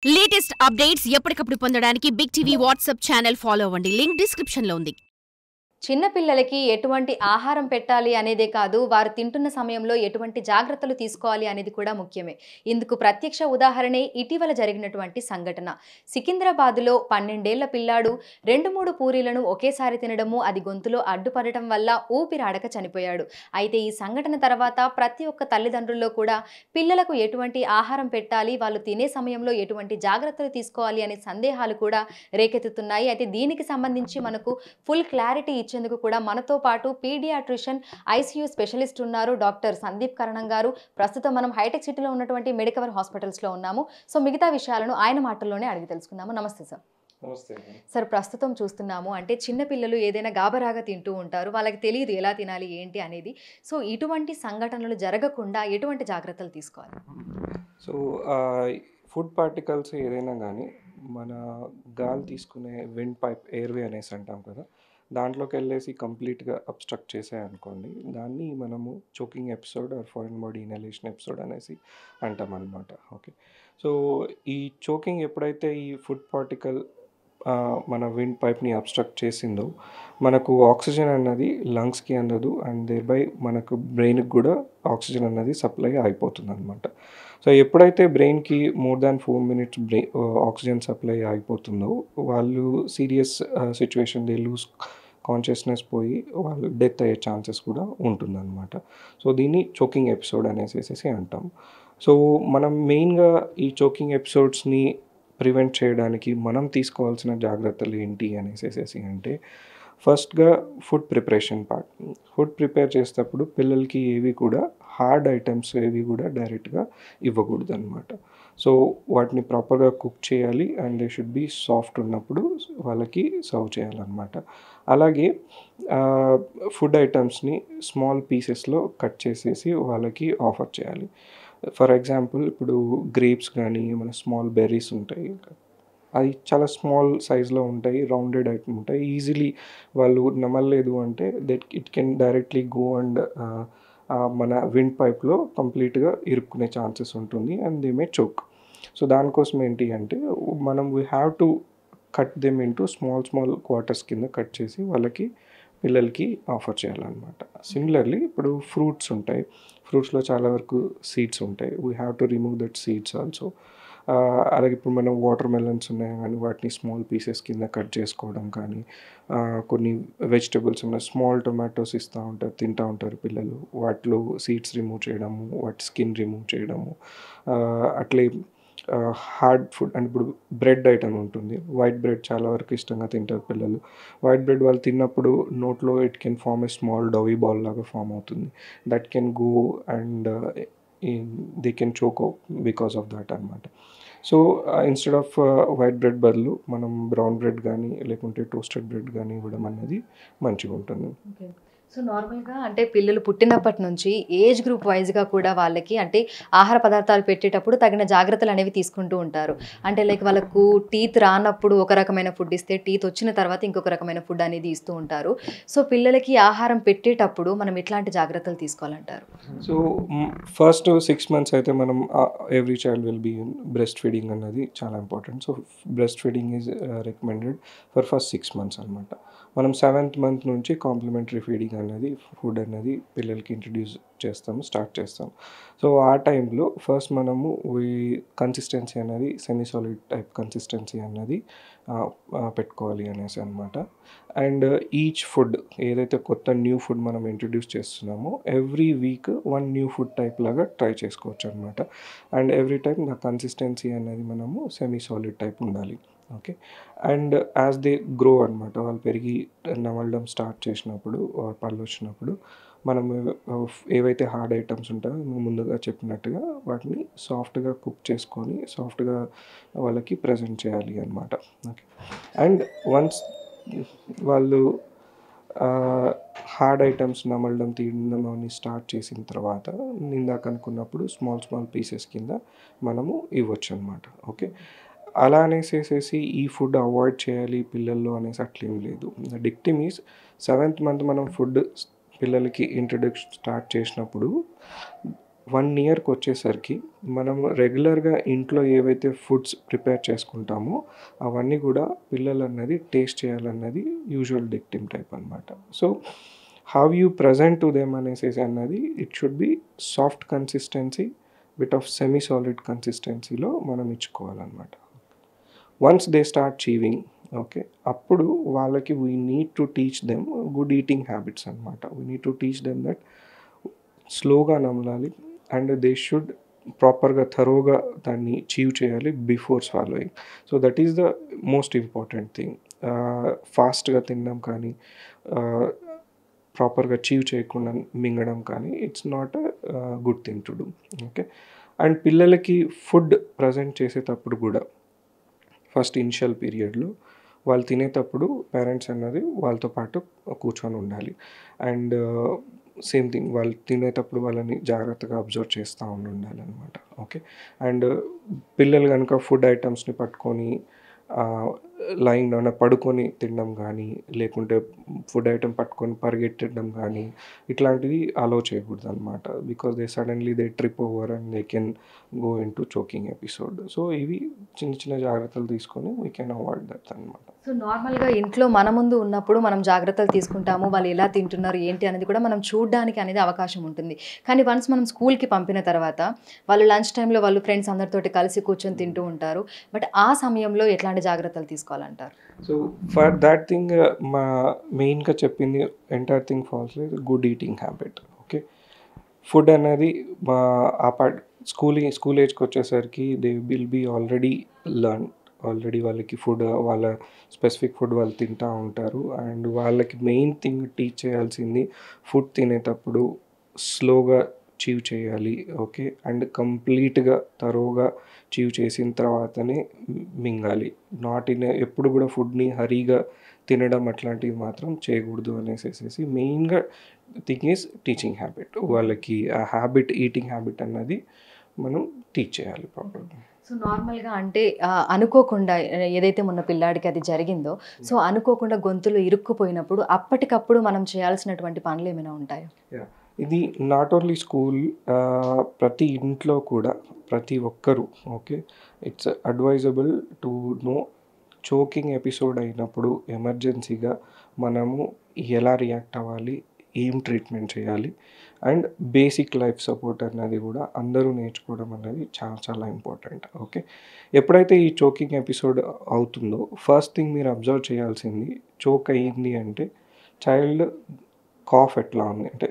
Latest updates ఎప్పటికప్పుడు పొందడానికి big TV WhatsApp channel follow అవ్వండి. లింక్ డిస్క్రిప్షన్ లో ఉంది. చిన్న పిల్లలకి ఎటువంటి ఆహారం పెట్టాలి అనేదే కాదు, వారు తింటున్న సమయంలో ఎటువంటి జాగ్రత్తలు తీసుకోవాలి అనేది కూడా ముఖ్యమే. ఇందుకు ప్రత్యక్ష ఉదాహరణే ఇటీవల జరిగినటువంటి సంఘటన. సికింద్రాబాద్లో 12 ఏళ్ల పిల్లాడు 2-3 పూరీలను ఒకేసారి తినడము, అది గొంతులో అడ్డుపడటం వల్ల ఊపిరాడక చనిపోయాడు. అయితే ఈ సంఘటన తర్వాత ప్రతి ఒక్క తల్లిదండ్రుల్లో కూడా పిల్లలకు ఎటువంటి ఆహారం పెట్టాలి, వాళ్ళు తినే సమయంలో ఎటువంటి జాగ్రత్తలు తీసుకోవాలి అనే సందేహాలు కూడా రేకెత్తుతున్నాయి. అయితే దీనికి సంబంధించి మనకు ఫుల్ క్లారిటీ ఇచ్చేందుకు కూడా మనతో పాటు పీడియాట్రిషియన్, ఐసీయూ స్పెషలిస్ట్ ఉన్నారు డాక్టర్ సందీప్ కరణం గారు. ప్రస్తుతం మనం హైటెక్ సిటీలో ఉన్నటువంటి మెడికవర్ హాస్పిటల్స్లో ఉన్నాము. సో మిగతా విషయాలను ఆయన మాటల్లోనే అడిగి తెలుసుకుందాము. నమస్తే సార్. నమస్తే సార్, ప్రస్తుతం చూస్తున్నాము అంటే చిన్న పిల్లలు ఏదైనా గాబరాగా తింటూ ఉంటారు, వాళ్ళకి తెలియదు ఎలా తినాలి ఏంటి అనేది. సో ఇటువంటి సంఘటనలు జరగకుండా ఎటువంటి జాగ్రత్తలు తీసుకోవాలి? సో ఫుడ్ పార్టికల్స్ ఏదైనా కానీ మన గాలి తీసుకునే విండ్ పైప్, ఎయిర్వే అనేసి అంటాం కదా, దాంట్లోకి వెళ్ళేసి కంప్లీట్గా అబ్స్ట్రక్ట్ చేసాయనుకోండి, దాన్ని మనము choking episode are foreign body inhalation episode అనేసి అంటాం అనమాట. ఓకే, సో ఈ చోకింగ్ ఎప్పుడైతే ఈ ఫుడ్ పార్టికల్ మన విండ్ పైప్ని అబ్స్ట్రక్ట్ చేసిందో, మనకు ఆక్సిజన్ అన్నది లంగ్స్కి అందదు అండ్ దేర్బై మనకు బ్రెయిన్కి కూడా ఆక్సిజన్ అన్నది సప్లై అయిపోతుంది అనమాట. సో ఎప్పుడైతే బ్రెయిన్కి more than 4 minutes oxygen supply అయిపోతుందో, వాళ్ళు serious situation, they lose consciousness పోయి వాళ్ళు డెత్ అయ్యే ఛాన్సెస్ కూడా ఉంటుందన్నమాట. సో దీన్ని చోకింగ్ ఎపిసోడ్ అనేసి అంటాం. సో మనం మెయిన్గా ఈ చోకింగ్ ఎపిసోడ్స్ని ప్రివెంట్ చేయడానికి మనం తీసుకోవాల్సిన జాగ్రత్తలు ఏంటి అనేసి అంటే, ఫస్ట్గా food preparation part. Food prepare చేసేటప్పుడు పిల్లలకి ఏవి కూడా హార్డ్ ఐటమ్స్ ఏవి కూడా డైరెక్ట్గా ఇవ్వకూడదు అనమాట. సో వాటిని ప్రాపర్గా కుక్ చేయాలి and they should be soft ఉన్నప్పుడు వాళ్ళకి సర్వ్ చేయాలన్నమాట. అలాగే ఫుడ్ ఐటమ్స్ని స్మాల్ పీసెస్లో కట్ చేసేసి వాళ్ళకి ఆఫర్ చేయాలి. ఫర్ ఎగ్జాంపుల్, ఇప్పుడు గ్రేప్స్ కానీ మన స్మాల్ బెర్రీస్ ఉంటాయి, అవి చాలా స్మాల్ సైజ్లో ఉంటాయి, రౌండెడ్ ఐటమ్ ఉంటాయి. ఈజీలీ వాళ్ళు నమ్మలేదు అంటే it can directly go and మన విండ్ పైప్లో కంప్లీట్గా ఇరుక్కునే ఛాన్సెస్ ఉంటుంది and they may choke. So దానికోసం ఏంటి అంటే మనం we have to cut them into small quarters కింద కట్ చేసి వాళ్ళకి పిల్లలకి ఆఫర్ చేయాలన్నమాట. సిమిలర్లీ ఇప్పుడు ఫ్రూట్స్ ఉంటాయి, ఫ్రూట్స్లో చాలా వరకు సీడ్స్ ఉంటాయి, we have to remove that seeds also. అలాగే ఇప్పుడు మనం వాటర్ మెలన్స్ ఉన్నాయి కానీ వాటిని స్మాల్ పీసెస్ కింద కట్ చేసుకోవడం కానీ, కొన్ని వెజిటబుల్స్ ఉన్నాయి, స్మాల్ టొమాటోస్ తింటూ ఉంటారు పిల్లలు, వాటిలో సీడ్స్ రిమూవ్ చేయడము, వాటి స్కిన్ రిమూవ్ చేయడము. అట్లే హార్డ్ ఫుడ్ అండ్ ఇప్పుడు బ్రెడ్ ఐటమ్ ఉంటుంది, వైట్ బ్రెడ్ చాలా వరకు ఇష్టంగా తింటారు పిల్లలు. వైట్ బ్రెడ్ వాళ్ళు తిన్నప్పుడు నోట్లో it can form a small doughy ball లాగా ఫామ్ అవుతుంది, that can go and they can choke because of that అనమాట. So instead of white bread బదులు మనం బ్రౌన్ బ్రెడ్ కానీ లేకుంటే టోస్టెడ్ బ్రెడ్ కానీ ఇవ్వడం అనేది మంచిగా ఉంటుంది. సో నార్మల్గా అంటే పిల్లలు పుట్టినప్పటి నుంచి ఏజ్ గ్రూప్ వైజ్గా కూడా వాళ్ళకి అంటే ఆహార పదార్థాలు పెట్టేటప్పుడు తగిన జాగ్రత్తలు అనేవి తీసుకుంటూ ఉంటారు. అంటే లైక్ వాళ్ళకు టీత్ రానప్పుడు ఒక రకమైన ఫుడ్ ఇస్తే, టీత్ వచ్చిన తర్వాత ఇంకొక రకమైన ఫుడ్ అనేది ఇస్తూ ఉంటారు. సో పిల్లలకి ఆహారం పెట్టేటప్పుడు మనం ఎట్లాంటి జాగ్రత్తలు తీసుకోవాలంటారు? సో ఫస్ట్ 6 months అయితే మనం every child will be breast feeding అన్నది చాలా important. So breast feeding is recommended for first 6 months అనమాట. మనం 7th month నుంచి కాంప్లిమెంటరీ ఫీడింగ్ అనేది ఫుడ్ అనేది పిల్లలకి ఇంట్రడ్యూస్ స్టార్ట్ చేస్తాం. సో ఆ టైంలో ఫస్ట్ మనము కన్సిస్టెన్సీ అనేది సెమీ సాలిడ్ టైప్ కన్సిస్టెన్సీ అన్నది పెట్టుకోవాలి అనేసి అనమాట. అండ్ ఈచ్ ఫుడ్ ఏదైతే కొత్త న్యూ ఫుడ్ మనం ఇంట్రడ్యూస్ చేస్తున్నామో every week 1 new food type లాగా ట్రై చేసుకోవచ్చు అనమాట. And every time the consistency అనేది మనము సెమీ సాలిడ్ టైప్ ఉండాలి. Okay, and as they grow అనమాట, వాళ్ళు పెరిగి నమలడం స్టార్ట్ చేసినప్పుడు, పళ్ళు వచ్చినప్పుడు మనం ఏవైతే హార్డ్ ఐటమ్స్ ఉంటాయో ముందుగా చెప్పినట్టుగా వాటిని సాఫ్ట్గా కుక్ చేసుకొని సాఫ్ట్గా వాళ్ళకి ప్రజెంట్ చేయాలి అనమాట. ఓకే, అండ్ వన్స్ వాళ్ళు హార్డ్ ఐటమ్స్ నమలడం తీయడం అని స్టార్ట్ చేసిన తర్వాత ఇందాక అనుకున్నప్పుడు స్మాల్ పీసెస్ కింద మనము ఇవ్వచ్చు అనమాట. ఓకే, అలా అనేసేసి ఈ ఫుడ్ అవాయిడ్ చేయాలి పిల్లల్లో అనేసి అట్లేం లేదు. డిక్టిమ్ ఈజ్ 7th month మనం ఫుడ్ పిల్లలకి ఇంట్రడక్షన్ స్టార్ట్ చేసినప్పుడు 1 ఇయర్‌కి వచ్చేసరికి మనము రెగ్యులర్‌గా ఇంట్లో ఏవైతే ఫుడ్స్ ప్రిపేర్ చేసుకుంటామో అవన్నీ కూడా పిల్లలన్నది టేస్ట్ చేయాలన్నది యూజువల్ డిక్టిమ్ టైప్ అనమాట. So how you present to them అనేసేసి అన్నది it should be soft consistency bit of semi solid కన్సిస్టెన్సీలో మనం ఇచ్చుకోవాలన్నమాట. Once they start chewing okay, అప్పుడు వాళ్ళకి we need to teach them good eating habits అనమాట. We need to teach them that స్లోగా నమలాలి అండ్ దే షుడ్ ప్రాపర్గా థరోగా దాన్ని చీవ్ చేయాలి before swallowing. So that is the most important thing. ఫాస్ట్గా తినడం కానీ ప్రాపర్గా చీవ్ చేయకుండా మింగడం కానీ it's not a good thing to do. Okay, and పిల్లలకి ఫుడ్ ప్రజెంట్ చేసేటప్పుడు కూడా ఫస్ట్ ఇనిషియల్ పీరియడ్లో వాళ్ళు తినేటప్పుడు పేరెంట్స్ అన్నది వాళ్ళతో పాటు కూర్చొని ఉండాలి. అండ్ సేమ్ థింగ్ వాళ్ళు తినేటప్పుడు వాళ్ళని జాగ్రత్తగా అబ్జర్వ్ చేస్తూ ఉండాలి అనమాట. ఓకే, అండ్ పిల్లలు కనుక ఫుడ్ ఐటమ్స్ని పట్టుకొని లైంగ్ డౌన్ పడుకొని తినడం కానీ లేకుంటే ఫుడ్ ఐటమ్ పట్టుకొని పరిగెట్టడం కానీ ఇట్లాంటివి అలో చేయకూడదు అనమాట. Because they trip over and they can go in to choking episode. So ఇవి చిన్న చిన్న జాగ్రత్తలు తీసుకొని వీ కెన్ అవాయిడ్ దట్ అనమాట. సో నార్మల్గా ఇంట్లో మన ముందు ఉన్నప్పుడు మనం జాగ్రత్తలు తీసుకుంటాము, వాళ్ళు ఎలా తింటున్నారు ఏంటి అనేది కూడా మనం చూడడానికి అనేది అవకాశం ఉంటుంది. కానీ వన్స్ మనం స్కూల్కి పంపిన తర్వాత వాళ్ళు లంచ్ టైంలో వాళ్ళు ఫ్రెండ్స్ అందరితోటి కలిసి కూర్చొని తింటూ ఉంటారు. బట్ ఆ సమయంలో ఎట్లాంటి జాగ్రత్తలు తీసుకోవాలంటారు? సో ఫర్ దాట్ థింగ్ మా మెయిన్గా చెప్పింది entire thing falls good eating habit. Okay, food అనేది మా ఆ పార్ట్ స్కూల్ ఏజ్కి వచ్చేసరికి దే విల్ బీ ఆల్రెడీ వాళ్ళకి ఫుడ్ వాళ్ళ స్పెసిఫిక్ ఫుడ్ వాళ్ళు తింటూ ఉంటారు. అండ్ వాళ్ళకి మెయిన్ థింగ్ టీచ్ చేయాల్సింది ఫుడ్ తినేటప్పుడు స్లోగా చీవ్ చేయాలి. ఓకే, అండ్ కంప్లీట్గా థరోగా చీవ్ చేసిన తర్వాతనే మింగాలి. ఎప్పుడు కూడా ఫుడ్ని హరీగా తినడం అట్లాంటివి మాత్రం చేయకూడదు అనేసి మెయిన్గా థింగ్ ఈజ్ టీచింగ్ హ్యాబిట్. వాళ్ళకి ఆ హ్యాబిట్ ఈటింగ్ హ్యాబిట్ అన్నది మనం టీచ్ చేయాలి ప్రాపర్గా. సో నార్మల్గా అంటే అనుకోకుండా ఏదైతే మొన్న పిల్లాడికి అది జరిగిందో, సో అనుకోకుండా గొంతులో ఇరుక్కుపోయినప్పుడు అప్పటికప్పుడు మనం చేయాల్సినటువంటి పనులు ఏమైనా ఉంటాయా? ఇది నాట్ ఓన్లీ స్కూల్, ప్రతి ఇంట్లో కూడా ప్రతి ఒక్కరూ okay, it's advisable to know choking episode అయినప్పుడు ఎమర్జెన్సీగా మనము ఎలా రియాక్ట్ అవ్వాలి, ఏం ట్రీట్మెంట్ చేయాలి అండ్ బేసిక్ లైఫ్ సపోర్ట్ అన్నది కూడా అందరూ నేర్చుకోవడం అనేది చాలా చాలా ఇంపార్టెంట్. ఓకే, ఎప్పుడైతే ఈ చోకింగ్ ఎపిసోడ్ అవుతుందో ఫస్ట్ థింగ్ మీరు అబ్జర్వ్ చేయాల్సింది, చోక్ అయ్యింది అంటే చైల్డ్ కాఫ్ ఎట్లా ఉంది, అంటే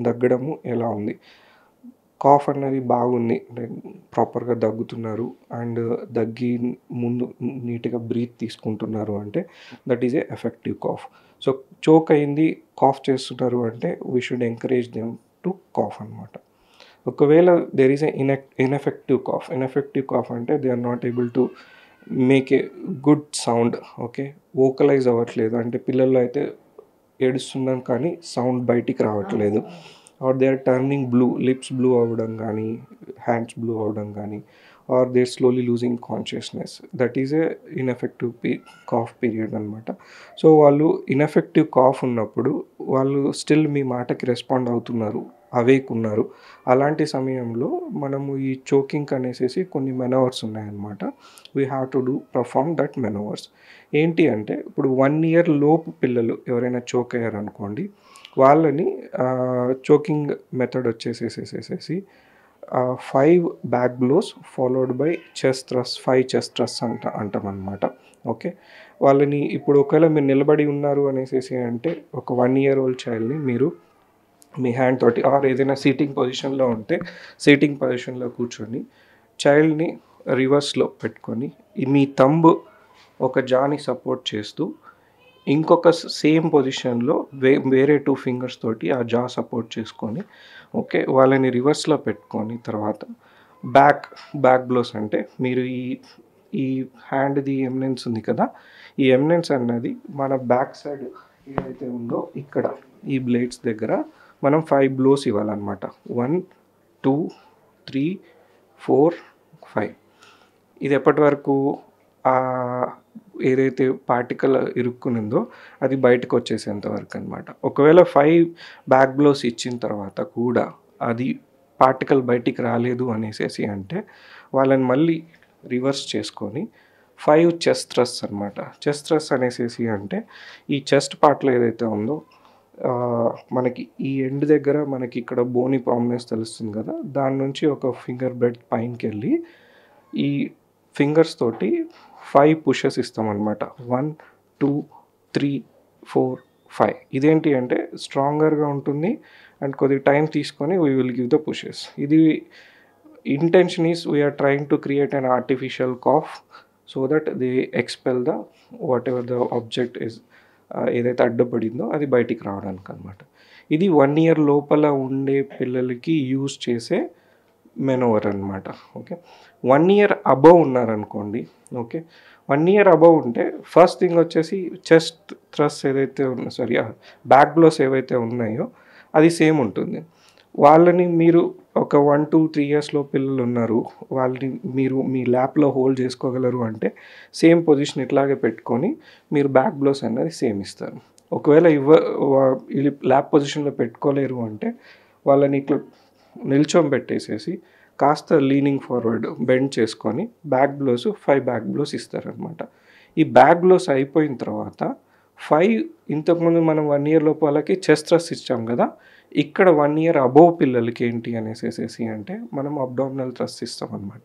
దగ్గడము ఎలా ఉంది. కాఫ్ అన్నది బాగుంది అంటే ప్రాపర్గా దగ్గుతున్నారు అండ్ దగ్గి ముందు నీట్గా బ్రీత్ తీసుకుంటున్నారు అంటే that is a effective cough. So choke అయింది కాఫ్ చేస్తున్నారు అంటే we should encourage them to cough అనమాట. ఒకవేళ దెర్ ఈజ్ ఇన్ఎఫెక్టివ్ కాఫ్ అంటే they are not able to make a good sound. Okay, vocalise అవ్వట్లేదు అంటే పిల్లల్లో అయితే ఏడుస్తున్నాం కానీ సౌండ్ బయటికి రావట్లేదు. Or they are turning blue, lips blue అవ్వడం కానీ హ్యాండ్స్ బ్లూ అవ్వడం కానీ or they are slowly losing consciousness, that is A ineffective cough period అనమాట. సో వాళ్ళు ఇన్ఎఫెక్టివ్ కాఫ్ ఉన్నప్పుడు వాళ్ళు స్టిల్ మీ మాటకి రెస్పాండ్ అవుతున్నారు, అవేక్ ఉన్నారు. అలాంటి సమయంలో మనము ఈ చోకింగ్ అనేసి కొన్ని మెనవర్స్ ఉన్నాయన్నమాట. We have to perform that manoeuvres. ఏంటి అంటే ఇప్పుడు 1 year లోపు పిల్లలు ఎవరైనా చోక్ అయ్యారనుకోండి, వాళ్ళని చోకింగ్ మెథడ్ వచ్చేసేసేసేసి 5 back blows followed by chest thrust, 5 chest thrust అంటాం అనమాట. ఓకే, వాళ్ళని ఇప్పుడు ఒకవేళ మీరు నిలబడి ఉన్నారు అనేసి అంటే ఒక 1 year old చైల్డ్ని మీరు మీ హ్యాండ్ తోటి ఆర్ ఏదైనా సీటింగ్ పొజిషన్లో ఉంటే సీటింగ్ పొజిషన్లో కూర్చొని చైల్డ్ని రివర్స్లో పెట్టుకొని మీ థంబ్ ఒక జాని సపోర్ట్ చేస్తూ ఇంకొక సేమ్ పొజిషన్లో వేరే 2 fingers తోటి ఆ జా సపోర్ట్ చేసుకొని ఓకే వాళ్ళని రివర్స్లో పెట్టుకొని తర్వాత బ్యాక్ బ్లోస్ అంటే మీరు ఈ హ్యాండ్ది ఎమినెన్స్ ఉంది కదా, ఈ ఎమినెన్స్ అన్నది మన బ్యాక్ సైడ్ ఏదైతే ఉందో ఇక్కడ ఈ బ్లేడ్స్ దగ్గర మనం 5 బ్లోస్ ఇవ్వాలన్నమాట. 1 2 3 4 5. ఇది ఎప్పటి వరకు ఏదైతే పార్టికల్ ఇరుక్కునిందో అది బయటకు వచ్చేసేంత వరకు అనమాట. ఒకవేళ 5 బ్యాక్ బ్లోస్ ఇచ్చిన తర్వాత కూడా అది పార్టికల్ బయటికి రాలేదు అనేసి అంటే వాళ్ళని మళ్ళీ రివర్స్ చేసుకొని 5 చెస్ట్ థ్రస్ట్ అనమాట. చెస్ట్ థ్రస్ట్ అనేసి అంటే ఈ చెస్ట్ పార్ట్లో ఏదైతే ఉందో మనకి ఈ ఎండ్ దగ్గర మనకి ఇక్కడ బోనీ ప్రామినెన్స్ తెలుస్తుంది కదా, దాని నుంచి ఒక ఫింగర్ బ్రెడ్ పైనకి వెళ్ళి ఈ ఫింగర్స్ తోటి 5 పుషెస్ ఇస్తామన్నమాట. 1 2 3 4 5. ఇదేంటి అంటే స్ట్రాంగర్గా ఉంటుంది అండ్ కొద్దిగా టైం తీసుకొని we will give the pushes. ఇది intention is we are trying to create an artificial cough so that they expel the whatever the object is ఏదైతే అడ్డపడిందో అది బయటికి రావడానికి అనమాట. ఇది 1 year లోపల ఉండే పిల్లలకి యూజ్ చేసే మెనోవర్ అనమాట. ఓకే, 1 year అబవ్ ఉన్నారనుకోండి. ఓకే, 1 year అబవ్ ఉంటే ఫస్ట్ థింగ్ వచ్చేసి చెస్ట్ థ్రస్ట్ ఏదైతే బ్యాక్ బ్లోస్ ఏవైతే ఉన్నాయో అది సేమ్ ఉంటుంది. వాళ్ళని మీరు ఒక 1 2 3 ఇయర్స్లో పిల్లలు ఉన్నారు, వాళ్ళని మీరు మీ ల్యాప్లో హోల్డ్ చేసుకోగలరు అంటే సేమ్ పొజిషన్ ఇట్లాగే పెట్టుకొని మీరు బ్యాక్ బ్లోస్ అనేది సేమ్ ఇస్తారు. ఒకవేళ ల్యాప్ పొజిషన్లో పెట్టుకోలేరు అంటే వాళ్ళని ఇట్లా నిల్చోబెట్టేసేసి కాస్త లీనింగ్ ఫార్వర్డ్ బెండ్ చేసుకొని బ్యాక్ బ్లోస్ 5 బ్యాక్ బ్లోస్ ఇస్తారనమాట. ఈ బ్యాక్ బ్లోస్ అయిపోయిన తర్వాత 5 ఇంతకుముందు మనం 1 year లోపు వాళ్ళకి చెస్ట్ థ్రస్ట్ ఇచ్చాం కదా, ఇక్కడ 1 year అబోవ్ పిల్లలకి ఏంటి అనేసి అంటే మనం అబ్డామినల్ థ్రస్ట్ ఇస్తాం అనమాట.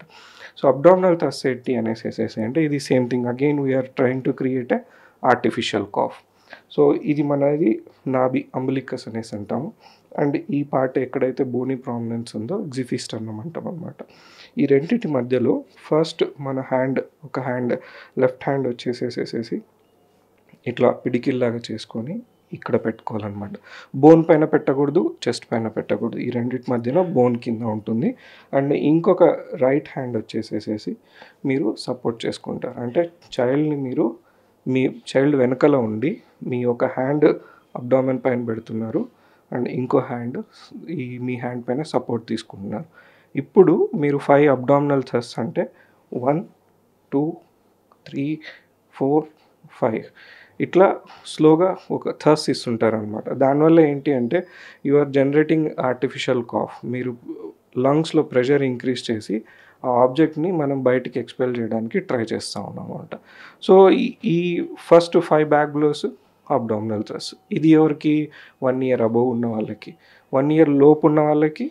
సో అబ్డామినల్ థ్రస్ట్ ఏంటి అనేసి అంటే ఇది same thing again we are trying to create a artificial cough. So ఇది మనది నాభి అంబలికస్ అనేసి అంటాము. అండ్ ఈ పార్ట్ ఎక్కడైతే బోనీ ప్రామినెన్స్ ఉందో ఎగ్జిఫిస్టర్నమ్ అంటాం అనమాట. ఈ రెండింటి మధ్యలో ఫస్ట్ మన ఒక హ్యాండ్ లెఫ్ట్ హ్యాండ్ వచ్చేసేసేసి ఇట్లా పిడికిల్లాగా చేసుకొని ఇక్కడ పెట్టుకోవాలన్నమాట. బోన్ పైన పెట్టకూడదు, చెస్ట్ పైన పెట్టకూడదు, ఈ రెండింటి మధ్యలో బోన్ కింద ఉంటుంది. అండ్ ఇంకొక రైట్ హ్యాండ్ వచ్చేసేసి మీరు సపోర్ట్ చేసుకుంటారు. అంటే చైల్డ్ని మీరు మీ చైల్డ్ వెనకాల ఉండి మీ ఒక హ్యాండ్ అబ్డామెన్ పైన పెడుతున్నారు అండ్ ఇంకో హ్యాండ్ మీ హ్యాండ్ పైన సపోర్ట్ తీసుకుంటున్నారు. ఇప్పుడు మీరు 5 అబ్డామినల్ థ్రస్ట్ అంటే 1 2 3 4 5 ఇట్లా స్లోగా ఒక థర్స్ట్ ఇస్తుంటారు అనమాట. దానివల్ల ఏంటి అంటే you are generating artificial cough. మీరు లంగ్స్లో ప్రెషర్ ఇంక్రీజ్ చేసి ఆ ఆబ్జెక్ట్ని మనం బయటికి ఎక్స్పెల్ చేయడానికి ట్రై చేస్తూ ఉన్నాం అనమాట. సో ఈ first 5 back blows abdominal thrust. ఇది ఎవరికి 1 year అబోవ్ ఉన్న వాళ్ళకి. 1 year లోపు ఉన్న వాళ్ళకి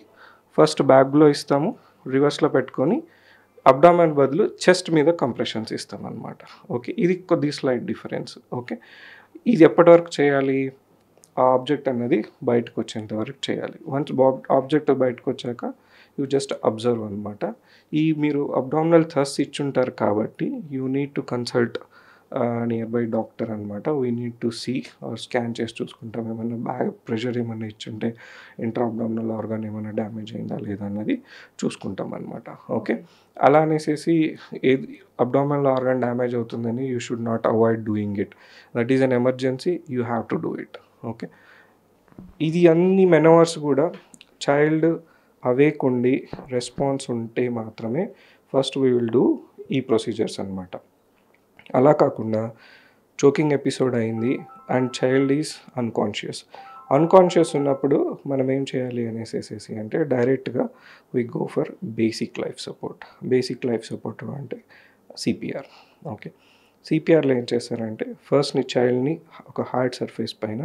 ఫస్ట్ బ్యాక్ బ్లో ఇస్తాము, రివర్స్లో పెట్టుకొని అబ్డామెన్ బదులు చెస్ట్ మీద కంప్రెషన్స్ ఇస్తాం అనమాట. ఓకే, ఇది కొద్దిగా స్లైట్ డిఫరెన్స్. ఓకే, ఇది ఎప్పటి వరకు చేయాలి? ఆ ఆబ్జెక్ట్ అనేది బయటకు వచ్చేంత వరకు చేయాలి. వన్స్ ఆబ్జెక్ట్ బయటకు వచ్చాక యూ జస్ట్ అబ్జర్వ్ అనమాట. మీరు అబ్డామినల్ థ్రస్ట్ ఇచ్చుంటారు కాబట్టి you need to consult nearby doctor అనమాట. We need to see scan చేసి చూసుకుంటాం ఏమైనా బ్యాక్ ప్రెషర్ ఏమైనా ఇచ్చుంటే ఇంట్రా అబ్డామినల్ ఆర్గాన్ ఏమైనా డ్యామేజ్ అయిందా లేదా అన్నది చూసుకుంటాం అనమాట. ఓకే, అలా అనేసి ఏది అబ్డామినల్ ఆర్గాన్ డ్యామేజ్ అవుతుందని you should not avoid doing it. That is an emergency, you have to do it. Okay, ఇది అన్ని మెనోవర్స్ కూడా చైల్డ్ అవేక్ ఉండి రెస్పాన్స్ ఉంటే మాత్రమే ఫస్ట్ వీ విల్ డూ ఈ ప్రొసీజర్స్ అనమాట. అలా కాకుండా చోకింగ్ ఎపిసోడ్ అయింది అండ్ చైల్డ్ ఈజ్ అన్కాన్షియస్ ఉన్నప్పుడు మనం ఏం చేయాలి అనేసి అంటే డైరెక్ట్గా we go for basic life support అంటే సిపిఆర్. ఓకే, సిపిఆర్లో ఏం చేస్తారంటే ఫస్ట్ నీ చైల్డ్ని ఒక హార్డ్ సర్ఫేస్ పైన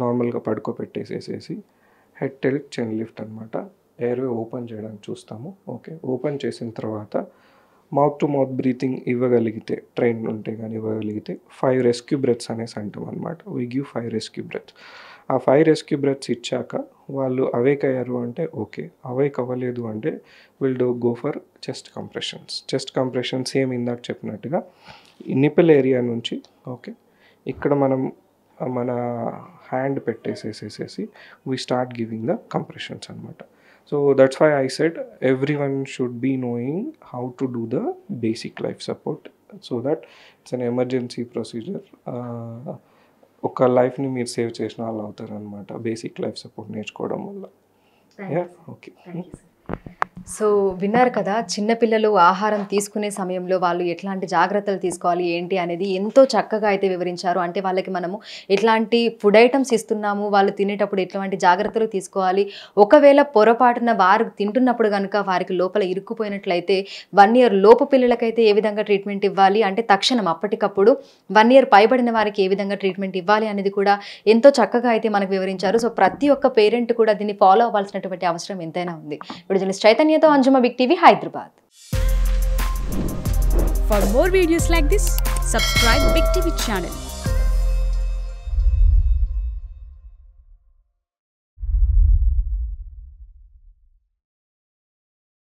నార్మల్గా పడుకోబెట్టేసేసి హెడ్ టిల్ట్ చెన్ లిఫ్ట్ అనమాట, ఎయిర్వే ఓపెన్ చేయడానికి చూస్తాము. ఓకే, ఓపెన్ చేసిన తర్వాత మౌత్ టు మౌత్ బ్రీతింగ్ ఇవ్వగలిగితే, ట్రైన్ ఉంటే కానీ ఇవ్వగలిగితే 5 రెస్క్యూ బ్రెత్స్ అనేసి అంటాం అనమాట. We give 5 rescue breaths. ఆ 5 రెస్క్యూ బ్రెత్స్ ఇచ్చాక వాళ్ళు అవేక్ అయ్యారు అంటే ఓకే, అవేక్ అవ్వలేదు అంటే will go for chest compressions. Same ఇందాక చెప్పినట్టుగా నిపిల్ ఏరియా నుంచి ఓకే ఇక్కడ మనం మన హ్యాండ్ పెట్టేసేసేసి we start giving the compressions అనమాట. So that's why I said everyone should be knowing how to do the basic life support so that it's an emergency procedure. ఒక లైఫ్ని మీరు save చేసిన వాళ్ళు అవుతారు అనమాట బేసిక్ లైఫ్ సపోర్ట్ నేర్చుకోవడం వల్ల. ఓకే. సో విన్నారు కదా, చిన్నపిల్లలు ఆహారం తీసుకునే సమయంలో వాళ్ళు ఎట్లాంటి జాగ్రత్తలు తీసుకోవాలి ఏంటి అనేది ఎంతో చక్కగా అయితే వివరించారు. అంటే వాళ్ళకి మనము ఎట్లాంటి ఫుడ్ ఐటమ్స్ ఇస్తున్నాము, వాళ్ళు తినేటప్పుడు ఎట్లాంటి జాగ్రత్తలు తీసుకోవాలి, ఒకవేళ పొరపాటున వారు తింటున్నప్పుడు కనుక వారికి లోపల ఇరుక్కుపోయినట్లయితే 1 year లోపు పిల్లలకైతే ఏ విధంగా ట్రీట్మెంట్ ఇవ్వాలి, అంటే తక్షణం అప్పటికప్పుడు 1 year పైబడిన వారికి ఏ విధంగా ట్రీట్మెంట్ ఇవ్వాలి అనేది కూడా ఎంతో చక్కగా అయితే మనకు వివరించారు. సో ప్రతి ఒక్క పేరెంట్ కూడా దీన్ని ఫాలో అవ్వాల్సినటువంటి అవసరం ఎంతైనా ఉంది. ఇప్పుడు జర్నలిస్ట్ చైతన్యతో Anjuma, big TV, Hyderabad. For more videos like this, subscribe Big TV channel.